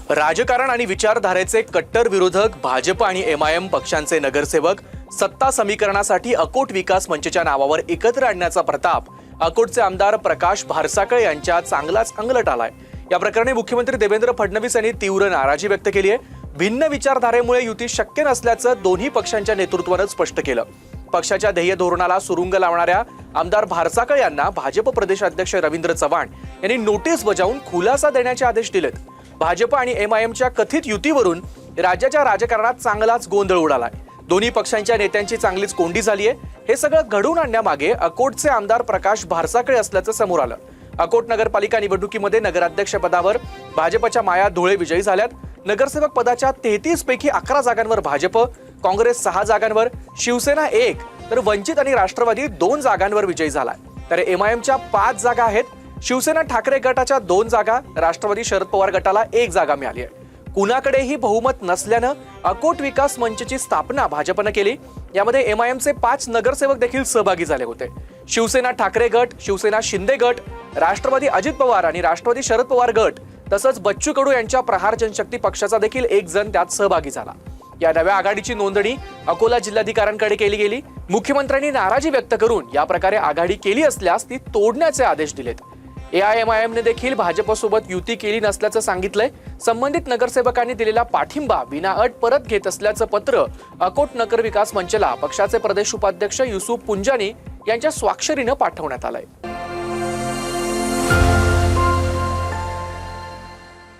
राजकारण आणि विचारधारेचे कट्टर विरोधक भाजप आणि एमआयएम पक्षांचे नगरसेवक सत्ता समीकरणासाठी अकोट विकास मंचच्या नावावर एकत्र आणण्याचा प्रताप अकोटचे आमदार प्रकाश भारसाकळे यांच्या चांगलाच अंगलट आलाय। या प्रकरणी मुख्यमंत्री देवेंद्र फडणवीस यांनी तीव्र नाराजी व्यक्त केली आहे। भिन्न विचारधारेमुळे युती शक्य नसल्याचं दोन्ही पक्षांच्या नेतृत्वानं स्पष्ट केलं। पक्षाच्या ध्येय धोरणाला सुरुंग लावणाऱ्या आमदार भारसाकळे यांना भाजप प्रदेशाध्यक्ष रवींद्र चव्हाण यांनी नोटीस बजावून खुलासा देण्याचे आदेश दिलेत। भाजप आणि एमआयएमच्या कथित युतीवरून राज्याच्या राजकारणात चांगलाच गोंधळ उडालाय। दोन्ही पक्षांच्या नेत्यांची चांगलीच कोंडी झाली आहे। हे सगळं घडवून आणण्यामागे अकोटचे आमदार प्रकाश भारसाकळे असल्याचं समोर आलं। अकोट नगरपालिका निवडणुकीमध्ये नगराध्यक्ष पदावर भाजपच्या माया धुळे विजयी झाल्यात। नगरसेवक पदाच्या 33 पैकी 11 जागांवर भाजप, काँग्रेस 6 जागांवर, शिवसेना 1 तर वंचित आणि राष्ट्रवादी 2 जागांवर विजयी झालाय। तर एमआयएमच्या 5 जागा आहेत। शिवसेना ठाकरे गटाच्या 2 जागा, राष्ट्रवादी शरद पवार गटाला 1 जागा मिळाली आहे। कुणाकडेही बहुमत नसल्यानं अकोट विकास मंचची स्थापना भाजपनं केली। यामध्ये एमआयएमचे 5 नगरसेवक देखील सहभागी झाले होते। शिवसेना ठाकरे गट, शिवसेना शिंदे गट, राष्ट्रवादी अजित पवार आणि राष्ट्रवादी शरद पवार गट तसंच बच्चू कडू यांच्या प्रहार जनशक्ती पक्षाचा देखील एक जण त्यात सहभागी झाला। या नव्या आघाडीची नोंदणी अकोला जिल्हाधिकाऱ्यांकडे केली गेली। मुख्यमंत्र्यांनी नाराजी व्यक्त करून या प्रकारे आघाडी केली असल्यास ती तोडण्याचे आदेश दिलेत। एआयएमआयएमने देखील भाजपसोबत युती केली नसल्याचं सांगितलंय। संबंधित नगरसेवकांनी दिलेला पाठिंबा विनाअट परत घेत असल्याचं पत्र अकोट नगर विकास मंचला पक्षाचे प्रदेश उपाध्यक्ष युसुफ पुंजानी यांच्या स्वाक्षरीनं पाठवण्यात आलंय।